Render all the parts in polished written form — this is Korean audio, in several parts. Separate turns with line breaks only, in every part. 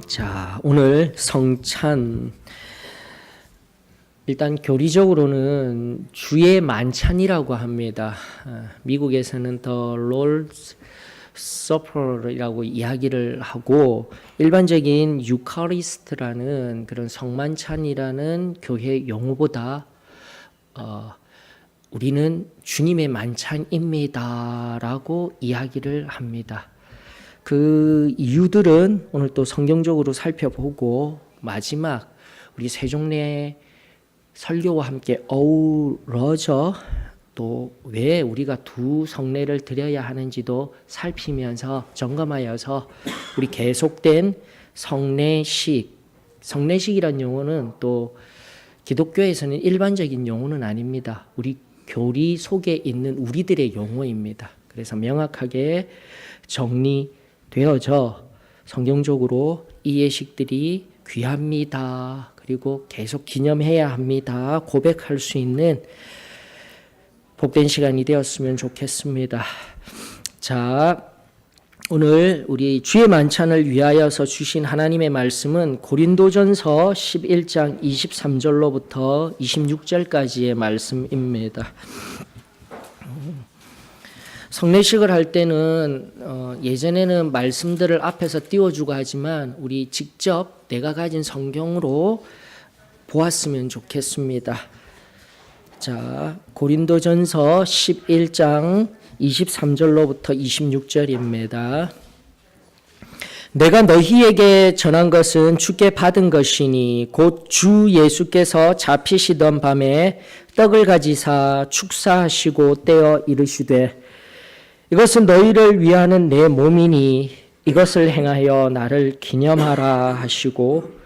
자, 오늘 성찬, 일단 교리적으로는 주의 만찬이라고 합니다. 미국에서는 The Lord's Supper이라고 이야기를 하고, 일반적인 유카리스트라는 그런 성만찬이라는 교회 용어보다 우리는 주님의 만찬입니다라고 이야기를 합니다. 그 이유들은 오늘 또 성경적으로 살펴보고, 마지막 우리 세종례 설교와 함께 어우러져 또 왜 우리가 두 성례를 드려야 하는지도 살피면서 점검하여서 우리 계속된 성례식이란 용어는 또 기독교에서는 일반적인 용어는 아닙니다. 우리 교리 속에 있는 우리들의 용어입니다. 그래서 명확하게 정리되어져 성경적으로 이 예식들이 귀합니다. 그리고 계속 기념해야 합니다. 고백할 수 있는 복된 시간이 되었으면 좋겠습니다. 자, 오늘 우리 주의 만찬을 위하여서 주신 하나님의 말씀은 고린도전서 11장 23절로부터 26절까지의 말씀입니다. 성례식을 할 때는 예전에는 말씀들을 앞에서 띄워주고 하지만 우리 직접 내가 가진 성경으로 보았으면 좋겠습니다. 자, 고린도전서 11장 23절로부터 26절입니다. 내가 너희에게 전한 것은 주께 받은 것이니 곧 주 예수께서 잡히시던 밤에 떡을 가지사 축사하시고 떼어 이르시되 이것은 너희를 위하는 내 몸이니 이것을 행하여 나를 기념하라 하시고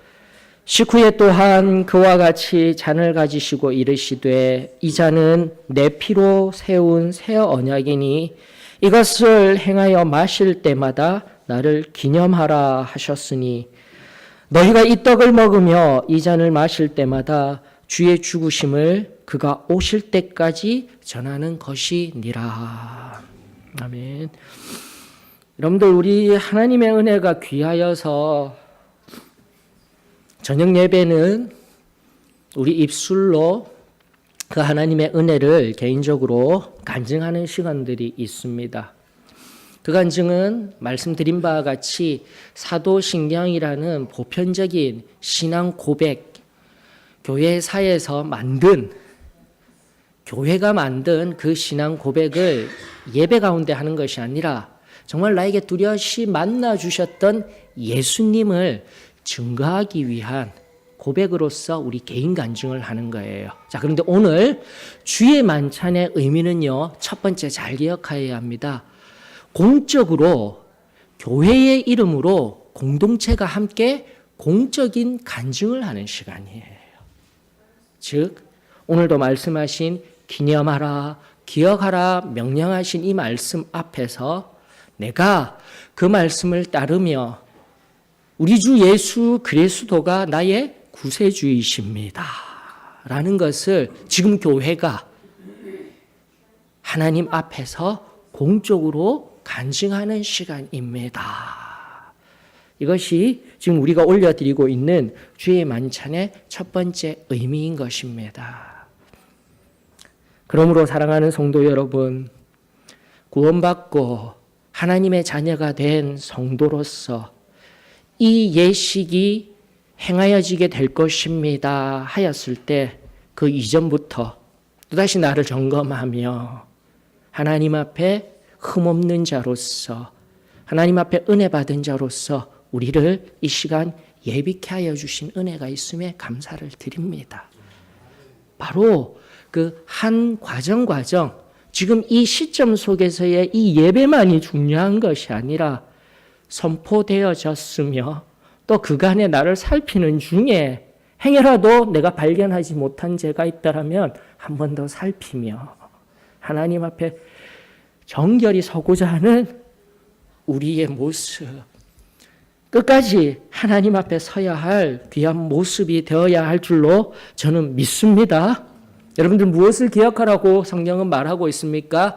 식후에 또한 그와 같이 잔을 가지시고 이르시되 이 잔은 내 피로 세운 새 언약이니 이것을 행하여 마실 때마다 나를 기념하라 하셨으니 너희가 이 떡을 먹으며 이 잔을 마실 때마다 주의 죽으심을 그가 오실 때까지 전하는 것이니라. 아멘. 여러분들, 우리 하나님의 은혜가 귀하여서 저녁 예배는 우리 입술로 그 하나님의 은혜를 개인적으로 간증하는 시간들이 있습니다. 그 간증은 말씀드린 바와 같이 사도신경이라는 보편적인 신앙 고백, 교회사에서 만든, 교회가 만든 그 신앙 고백을 예배 가운데 하는 것이 아니라 정말 나에게 뚜렷이 만나 주셨던 예수님을 증거하기 위한 고백으로서 우리 개인 간증을 하는 거예요. 자, 그런데 오늘 주의 만찬의 의미는요, 첫 번째 잘 기억해야 합니다. 공적으로 교회의 이름으로 공동체가 함께 공적인 간증을 하는 시간이에요. 즉, 오늘도 말씀하신 기념하라, 기억하라, 명령하신 이 말씀 앞에서 내가 그 말씀을 따르며 우리 주 예수 그리스도가 나의 구세주이십니다 라는 것을 지금 교회가 하나님 앞에서 공적으로 간증하는 시간입니다. 이것이 지금 우리가 올려드리고 있는 주의 만찬의 첫 번째 의미인 것입니다. 그러므로 사랑하는 성도 여러분, 구원받고 하나님의 자녀가 된 성도로서 이 예식이 행하여지게 될 것입니다 하였을 때 그 이전부터 또다시 나를 점검하며 하나님 앞에 흠없는 자로서, 하나님 앞에 은혜 받은 자로서 우리를 이 시간 예비케 하여 주신 은혜가 있음에 감사를 드립니다. 바로 그 한 과정 지금 이 시점 속에서의 이 예배만이 중요한 것이 아니라 선포되어졌으며 또 그간의 나를 살피는 중에 행여라도 내가 발견하지 못한 죄가 있다라면 한 번 더 살피며 하나님 앞에 정결히 서고자 하는 우리의 모습, 끝까지 하나님 앞에 서야 할 귀한 모습이 되어야 할 줄로 저는 믿습니다. 여러분들, 무엇을 기억하라고 성경은 말하고 있습니까?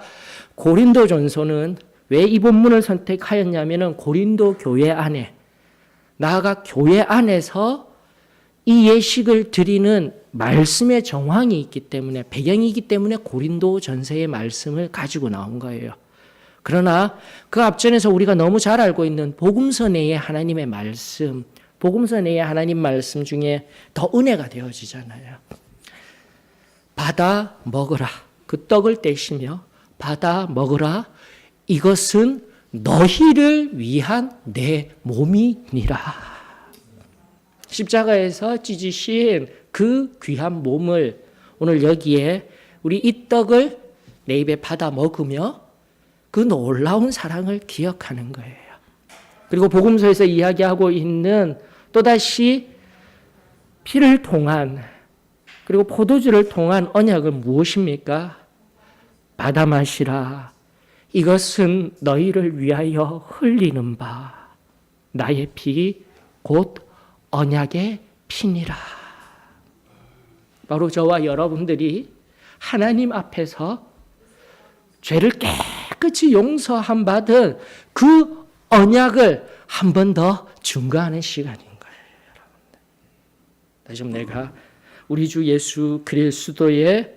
고린도전서는 왜 이 본문을 선택하였냐면은 고린도 교회 안에 나아가 교회 안에서 이 예식을 드리는 말씀의 정황이 있기 때문에, 배경이기 때문에 고린도 전서의 말씀을 가지고 나온 거예요. 그러나 그 앞전에서 우리가 너무 잘 알고 있는 복음서 내의 하나님의 말씀, 복음서 내의 하나님 말씀 중에 더 은혜가 되어지잖아요. 받아 먹으라. 그 떡을 떼시며 받아 먹으라. 이것은 너희를 위한 내 몸이니라. 십자가에서 찢으신 그 귀한 몸을 오늘 여기에 우리 이 떡을 내 입에 받아 먹으며 그 놀라운 사랑을 기억하는 거예요. 그리고 복음서에서 이야기하고 있는 또다시 피를 통한 그리고 포도주를 통한 언약은 무엇입니까? 받아 마시라. 이것은 너희를 위하여 흘리는 바 나의 피 곧 언약의 피니라. 바로 저와 여러분들이 하나님 앞에서 죄를 깨끗이 용서함 받은 그 언약을 한 번 더 증거하는 시간인 거예요. 여러분들. 다시 한번 내가 우리 주 예수 그리스도의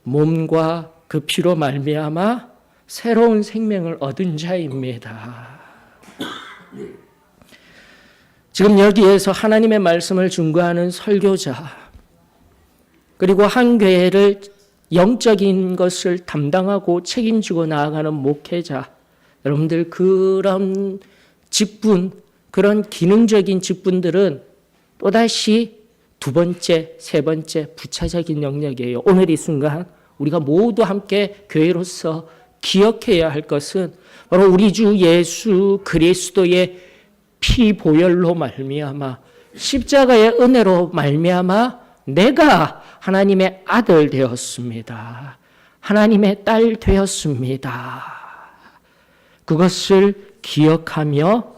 몸과 그 피로 말미암아 새로운 생명을 얻은 자입니다. 지금 여기에서 하나님의 말씀을 증거하는 설교자, 그리고 한 교회를 영적인 것을 담당하고 책임지고 나아가는 목회자, 여러분들 그런 직분, 그런 기능적인 직분들은 또다시 두 번째, 세 번째 부차적인 영역이에요. 오늘 이 순간 우리가 모두 함께 교회로서 기억해야 할 것은 바로 우리 주 예수 그리스도의 피 보혈로 말미암아 십자가의 은혜로 말미암아 내가 하나님의 아들 되었습니다. 하나님의 딸 되었습니다. 그것을 기억하며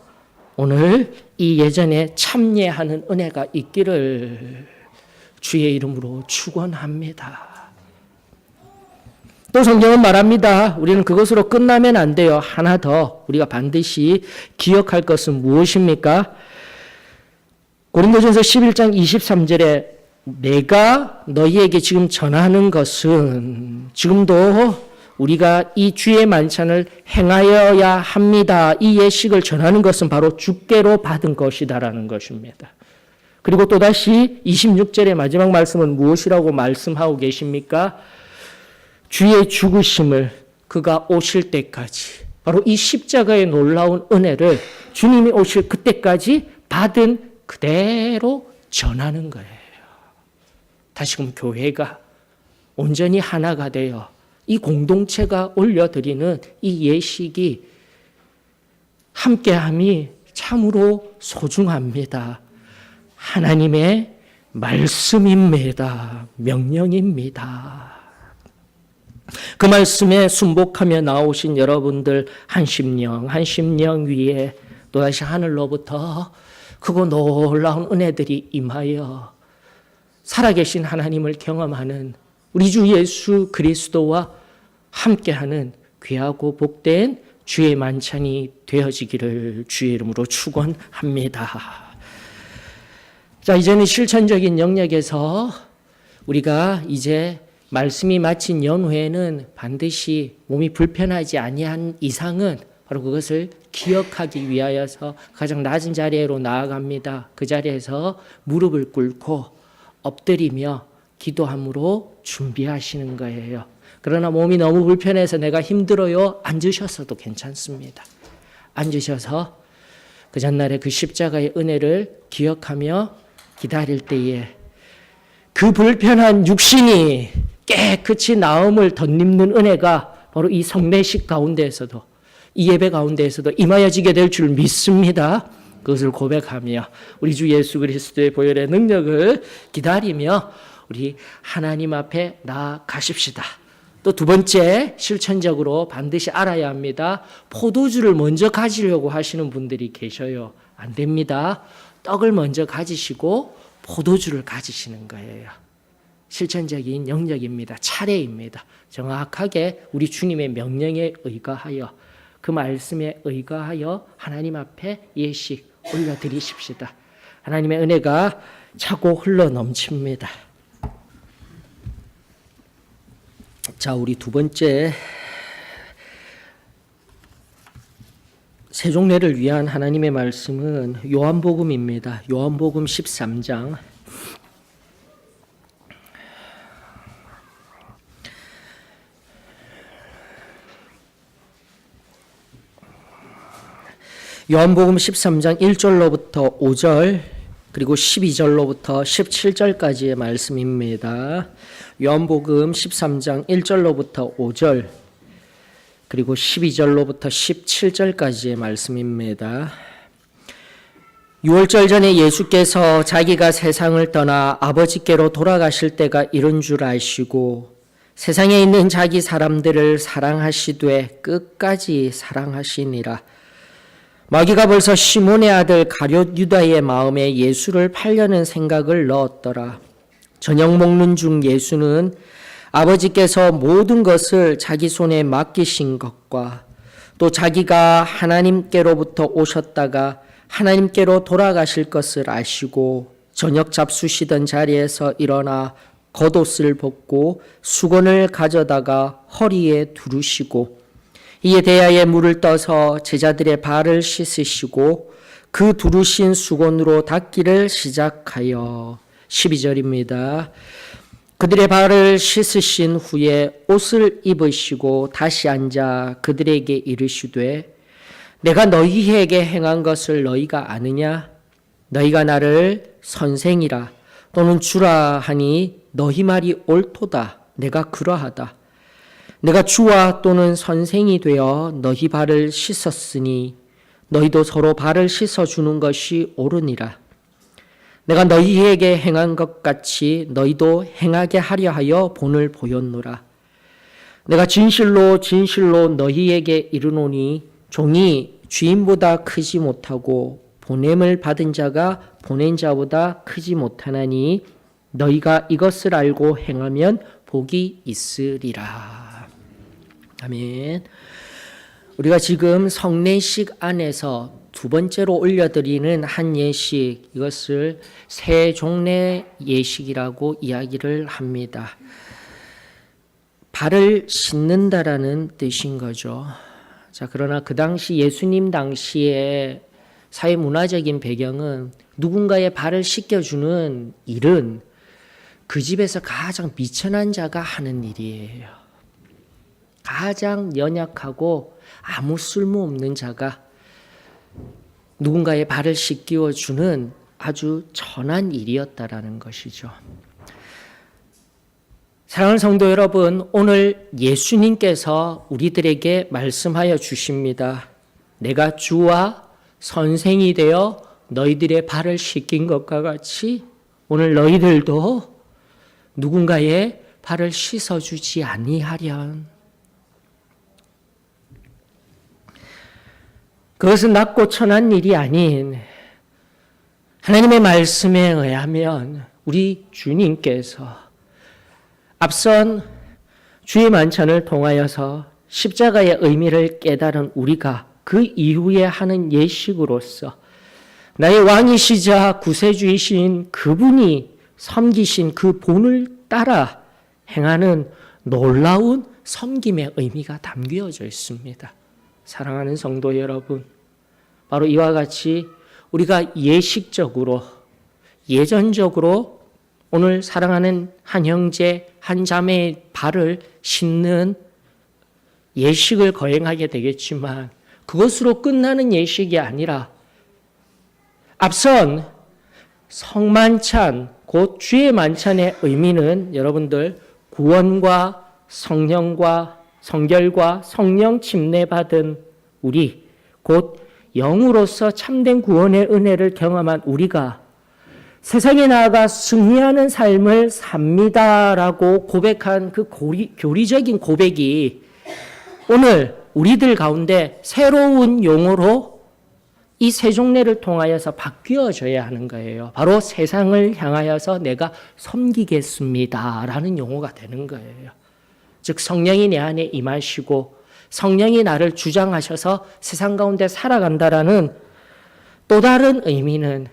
오늘 이 예전에 참여하는 은혜가 있기를 주의 이름으로 축원합니다. 또 성경은 말합니다. 우리는 그것으로 끝나면 안 돼요. 하나 더 우리가 반드시 기억할 것은 무엇입니까? 고린도전서 11장 23절에 내가 너희에게 지금 전하는 것은 지금도 우리가 이 주의 만찬을 행하여야 합니다. 이 예식을 전하는 것은 바로 주께로 받은 것이다라는 것입니다. 그리고 또다시 26절의 마지막 말씀은 무엇이라고 말씀하고 계십니까? 주의 죽으심을 그가 오실 때까지, 바로 이 십자가의 놀라운 은혜를 주님이 오실 그때까지 받은 그대로 전하는 거예요. 다시금 교회가 온전히 하나가 되어 이 공동체가 올려드리는 이 예식이 함께함이 참으로 소중합니다. 하나님의 말씀입니다. 명령입니다. 그 말씀에 순복하며 나오신 여러분들 한 심령 위에 또다시 하늘로부터 크고 놀라운 은혜들이 임하여 살아계신 하나님을 경험하는 우리 주 예수 그리스도와 함께하는 귀하고 복된 주의 만찬이 되어지기를 주의 이름으로 축원합니다. 자, 이제는 실천적인 영역에서 우리가 이제 말씀이 마친 연후에는 반드시 몸이 불편하지 아니한 이상은 바로 그것을 기억하기 위하여서 가장 낮은 자리로 나아갑니다. 그 자리에서 무릎을 꿇고 엎드리며 기도함으로 준비하시는 거예요. 그러나 몸이 너무 불편해서 내가 힘들어요. 앉으셔서도 괜찮습니다. 앉으셔서 그 전날의 그 십자가의 은혜를 기억하며 기다릴 때에 그 불편한 육신이 깨끗이 나음을 덧입는 은혜가 바로 이 성례식 가운데에서도 이 예배 가운데에서도 임하여지게 될 줄 믿습니다. 그것을 고백하며 우리 주 예수 그리스도의 보혈의 능력을 기다리며 우리 하나님 앞에 나아가십시다. 또 두 번째 실천적으로 반드시 알아야 합니다. 포도주를 먼저 가지려고 하시는 분들이 계셔요. 안 됩니다. 떡을 먼저 가지시고 포도주를 가지시는 거예요. 실천적인 영역입니다. 차례입니다. 정확하게 우리 주님의 명령에 의거하여 그 말씀에 의거하여 하나님 앞에 예식 올려드리십시다. 하나님의 은혜가 차고 흘러 넘칩니다. 자, 우리 두 번째 세종례를 위한 하나님의 말씀은 요한복음입니다. 요한복음 13장. 요한복음 13장 1절로부터 5절 그리고 12절로부터 17절까지의 말씀입니다. 요한복음 13장 1절로부터 5절 그리고 12절로부터 17절까지의 말씀입니다. 6월절 전에 예수께서 자기가 세상을 떠나 아버지께로 돌아가실 때가 이른 줄 아시고 세상에 있는 자기 사람들을 사랑하시되 끝까지 사랑하시니라. 마귀가 벌써 시몬의 아들 가룟 유다의 마음에 예수를 팔려는 생각을 넣었더라. 저녁 먹는 중 예수는 아버지께서 모든 것을 자기 손에 맡기신 것과 또 자기가 하나님께로부터 오셨다가 하나님께로 돌아가실 것을 아시고 저녁 잡수시던 자리에서 일어나 겉옷을 벗고 수건을 가져다가 허리에 두르시고 이에 대야에 물을 떠서 제자들의 발을 씻으시고 그 두르신 수건으로 닦기를 시작하여 12절입니다. 그들의 발을 씻으신 후에 옷을 입으시고 다시 앉아 그들에게 이르시되 내가 너희에게 행한 것을 너희가 아느냐? 너희가 나를 선생이라 또는 주라 하니 너희 말이 옳도다. 내가 그러하다. 내가 주와 또는 선생이 되어 너희 발을 씻었으니 너희도 서로 발을 씻어주는 것이 옳으니라. 내가 너희에게 행한 것 같이 너희도 행하게 하려 하여 본을 보였노라. 내가 진실로 진실로 너희에게 이르노니 종이 주인보다 크지 못하고 보냄을 받은 자가 보낸 자보다 크지 못하나니 너희가 이것을 알고 행하면 복이 있으리라. 아멘. 우리가 지금 성례식 안에서 두 번째로 올려드리는 한 예식, 이것을 세종례 예식이라고 이야기를 합니다. 발을 씻는다라는 뜻인 거죠. 자, 그러나 그 당시 예수님 당시의 사회 문화적인 배경은 누군가의 발을 씻겨주는 일은 그 집에서 가장 미천한 자가 하는 일이에요. 가장 연약하고 아무 쓸모없는 자가 누군가의 발을 씻겨 주는 아주 천한 일이었다라는 것이죠. 사랑하는 성도 여러분, 오늘 예수님께서 우리들에게 말씀하여 주십니다. 내가 주와 선생이 되어 너희들의 발을 씻긴 것과 같이 오늘 너희들도 누군가의 발을 씻어주지 아니하련. 그것은 낮고 천한 일이 아닌 하나님의 말씀에 의하면 우리 주님께서 앞선 주의 만찬을 통하여서 십자가의 의미를 깨달은 우리가 그 이후에 하는 예식으로서 나의 왕이시자 구세주이신 그분이 섬기신 그 본을 따라 행하는 놀라운 섬김의 의미가 담겨져 있습니다. 사랑하는 성도 여러분, 바로 이와 같이 우리가 예식적으로, 예전적으로 오늘 사랑하는 한 형제, 한 자매의 발을 씻는 예식을 거행하게 되겠지만 그것으로 끝나는 예식이 아니라 앞선 성만찬, 곧 주의 만찬의 의미는 여러분들 구원과 성령과 성결과 성령 침례받은 우리, 곧 영으로서 참된 구원의 은혜를 경험한 우리가 세상에 나아가 승리하는 삶을 삽니다라고 고백한 그 교리적인 고백이 오늘 우리들 가운데 새로운 용어로 이 세종례를 통하여서 바뀌어져야 하는 거예요. 바로 세상을 향하여서 내가 섬기겠습니다라는 용어가 되는 거예요. 즉 성령이 내 안에 임하시고 성령이 나를 주장하셔서 세상 가운데 살아간다라는 또 다른 의미는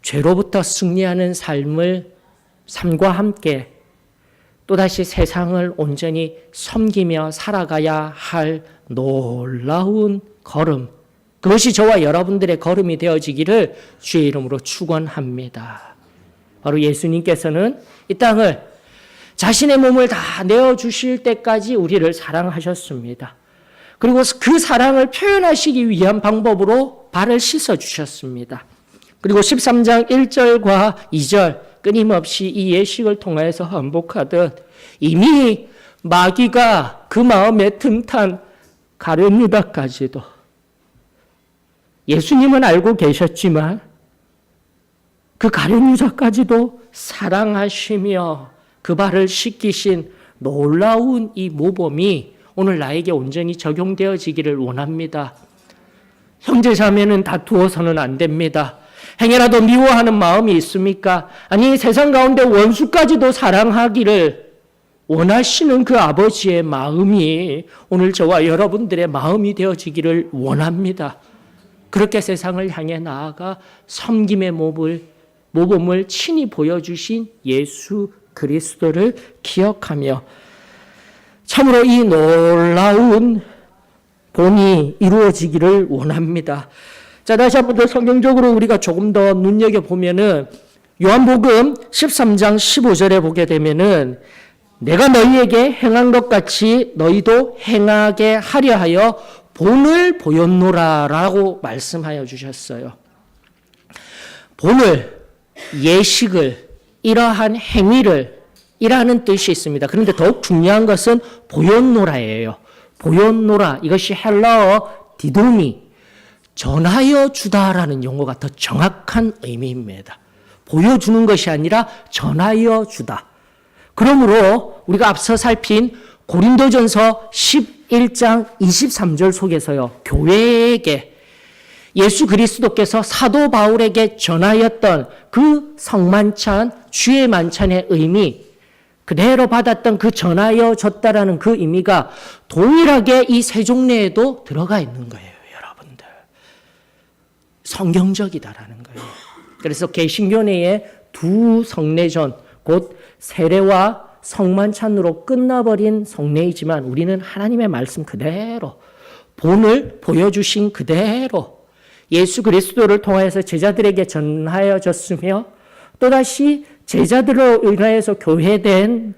죄로부터 승리하는 삶과 함께 또다시 세상을 온전히 섬기며 살아가야 할 놀라운 걸음, 그것이 저와 여러분들의 걸음이 되어지기를 주의 이름으로 축원합니다. 바로 예수님께서는 이 땅을 자신의 몸을 다 내어주실 때까지 우리를 사랑하셨습니다. 그리고 그 사랑을 표현하시기 위한 방법으로 발을 씻어주셨습니다. 그리고 13장 1절과 2절 끊임없이 이 예식을 통해서 반복하듯 이미 마귀가 그 마음에 틈탄 가룟 유다까지도 예수님은 알고 계셨지만 그 가룟 유다까지도 사랑하시며 그 발을 씻기신 놀라운 이 모범이 오늘 나에게 온전히 적용되어지기를 원합니다. 형제자매는 다투어서는 안 됩니다. 행여라도 미워하는 마음이 있습니까? 아니, 세상 가운데 원수까지도 사랑하기를 원하시는 그 아버지의 마음이 오늘 저와 여러분들의 마음이 되어지기를 원합니다. 그렇게 세상을 향해 나아가 섬김의 모범을 친히 보여주신 예수 그리스도를 기억하며 참으로 이 놀라운 본이 이루어지기를 원합니다. 자, 다시 한번 더 성경적으로 우리가 조금 더 눈여겨보면은 요한복음 13장 15절에 보게 되면은 내가 너희에게 행한 것 같이 너희도 행하게 하려 하여 본을 보였노라 라고 말씀하여 주셨어요. 본을, 예식을, 이러한 행위를 이라는 뜻이 있습니다. 그런데 더욱 중요한 것은 보였노라예요. 보였노라, 이것이 헬라어 디도미, 전하여 주다라는 용어가 더 정확한 의미입니다. 보여주는 것이 아니라 전하여 주다. 그러므로 우리가 앞서 살핀 고린도전서 11장 23절 속에서요, 교회에게 예수 그리스도께서 사도 바울에게 전하였던 그 성만찬, 주의 만찬의 의미, 그대로 받았던 그 전하여 줬다라는 그 의미가 동일하게 이 세종례에도 들어가 있는 거예요, 여러분들. 성경적이다라는 거예요. 그래서 개신교 내의 두 성례전, 곧 세례와 성만찬으로 끝나버린 성례이지만 우리는 하나님의 말씀 그대로, 본을 보여주신 그대로 예수 그리스도를 통하여서 제자들에게 전하여 줬으며 또다시 제자들로 인하여서 교회된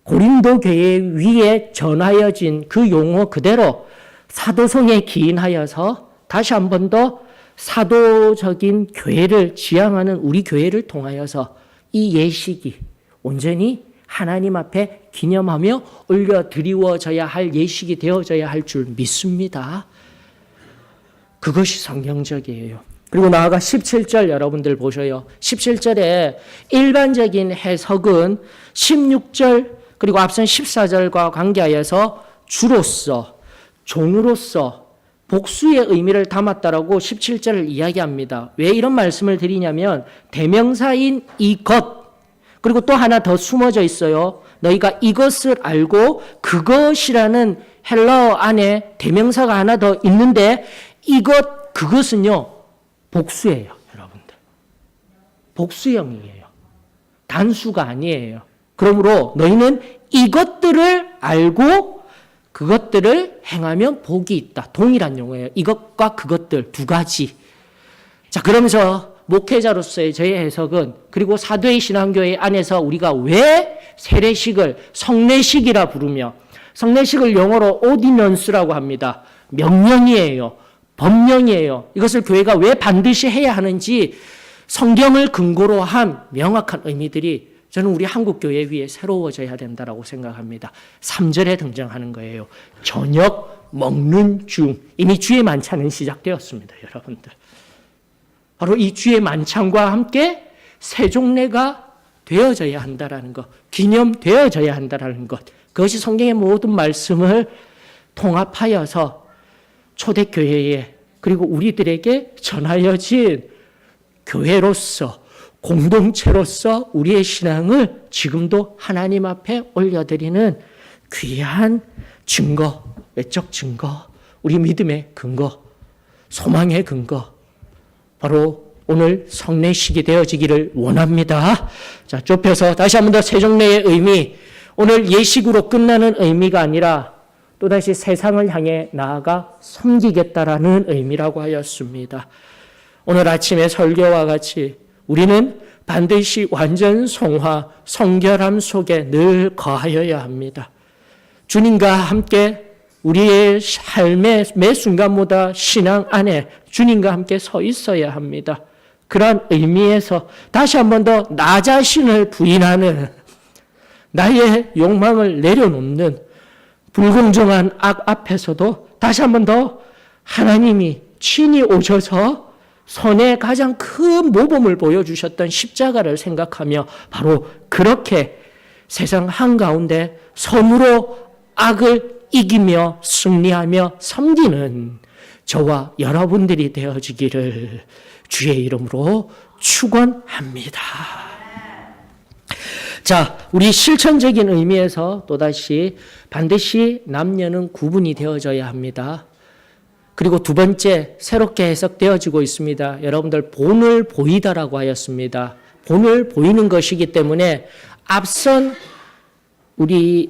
고린도 교회 위에 전하여진 그 용어 그대로 사도성에 기인하여서 다시 한 번 더 사도적인 교회를 지향하는 우리 교회를 통하여서 이 예식이 온전히 하나님 앞에 기념하며 올려드리워져야 할 예식이 되어져야 할 줄 믿습니다. 그것이 성경적이에요. 그리고 나아가 17절 여러분들 보셔요. 17절에 일반적인 해석은 16절 그리고 앞선 14절과 관계하여서 주로서, 종으로서 복수의 의미를 담았다라고 17절을 이야기합니다. 왜 이런 말씀을 드리냐면 대명사인 이것, 그리고 또 하나 더 숨어져 있어요. 너희가 이것을 알고 그것이라는 헬라어 안에 대명사가 하나 더 있는데 그것은요, 복수예요, 여러분들. 복수형이에요. 단수가 아니에요. 그러므로 너희는 이것들을 알고 그것들을 행하면 복이 있다. 동일한 용어예요. 이것과 그것들 두 가지. 자, 그러면서 목회자로서의 저의 해석은, 그리고 사도의 신앙교회 안에서 우리가 왜 세례식을 성례식이라 부르며, 성례식을 영어로 오디넌스라고 합니다. 명령이에요. 법령이에요. 이것을 교회가 왜 반드시 해야 하는지 성경을 근거로 한 명확한 의미들이 저는 우리 한국교회 위에 새로워져야 된다고 생각합니다. 3절에 등장하는 거예요. 저녁 먹는 중. 이미 주의 만찬은 시작되었습니다, 여러분들. 바로 이 주의 만찬과 함께 세종례가 되어져야 한다는 것, 기념되어져야 한다는 것, 그것이 성경의 모든 말씀을 통합하여서 초대교회에 그리고 우리들에게 전하여진 교회로서, 공동체로서 우리의 신앙을 지금도 하나님 앞에 올려드리는 귀한 증거, 외적 증거, 우리 믿음의 근거, 소망의 근거, 바로 오늘 성례식이 되어지기를 원합니다. 자, 좁혀서 다시 한 번 더 세종례의 의미, 오늘 예식으로 끝나는 의미가 아니라 또다시 세상을 향해 나아가 섬기겠다라는 의미라고 하였습니다. 오늘 아침의 설교와 같이 우리는 반드시 완전 성화, 성결함 속에 늘 거하여야 합니다. 주님과 함께 우리의 삶의 매 순간마다 신앙 안에 주님과 함께 서 있어야 합니다. 그러한 의미에서 다시 한 번 더 나 자신을 부인하는, 나의 욕망을 내려놓는 불공정한 악 앞에서도 다시 한 번 더 하나님이 친히 오셔서 선의 가장 큰 모범을 보여주셨던 십자가를 생각하며 바로 그렇게 세상 한가운데 선으로 악을 이기며 승리하며 섬기는 저와 여러분들이 되어지기를 주의 이름으로 축원합니다. 자, 우리 실천적인 의미에서 또다시 반드시 남녀는 구분이 되어져야 합니다. 그리고 두 번째, 새롭게 해석되어지고 있습니다. 여러분들 본을 보이다라고 하였습니다. 본을 보이는 것이기 때문에 앞선 우리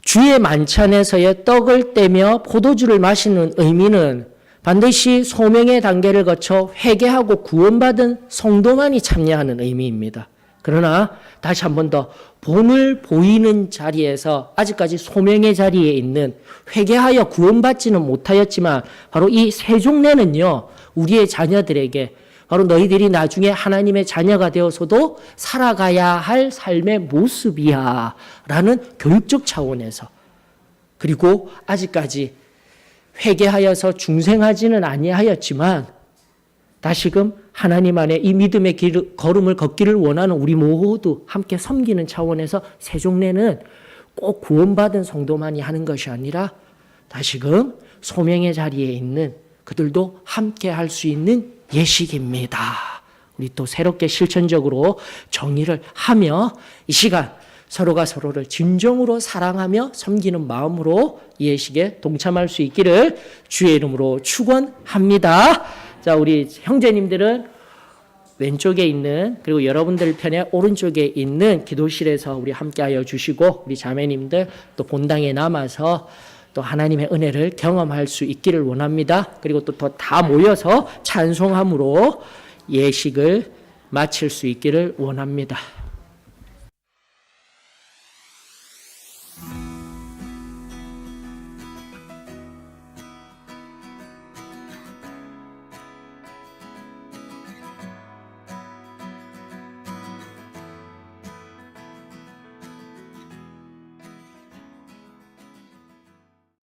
주의 만찬에서의 떡을 떼며 포도주를 마시는 의미는 반드시 소명의 단계를 거쳐 회개하고 구원받은 성도만이 참여하는 의미입니다. 그러나 다시 한 번 더 본을 보이는 자리에서 아직까지 소명의 자리에 있는, 회개하여 구원받지는 못하였지만 바로 이 세종례는요, 우리의 자녀들에게 바로 너희들이 나중에 하나님의 자녀가 되어서도 살아가야 할 삶의 모습이야 라는 교육적 차원에서, 그리고 아직까지 회개하여서 중생하지는 아니하였지만 다시금 하나님 안에 이 믿음의 걸음을 걷기를 원하는 우리 모두 함께 섬기는 차원에서 세종례는 꼭 구원받은 성도만이 하는 것이 아니라 다시금 소명의 자리에 있는 그들도 함께 할 수 있는 예식입니다. 우리 또 새롭게 실천적으로 정의를 하며 이 시간 서로가 서로를 진정으로 사랑하며 섬기는 마음으로 이 예식에 동참할 수 있기를 주의 이름으로 축원합니다. 자, 우리 형제님들은 왼쪽에 있는, 그리고 여러분들 편에 오른쪽에 있는 기도실에서 우리 함께하여 주시고, 우리 자매님들 또 본당에 남아서 또 하나님의 은혜를 경험할 수 있기를 원합니다. 그리고 또 다 모여서 찬송함으로 예식을 마칠 수 있기를 원합니다.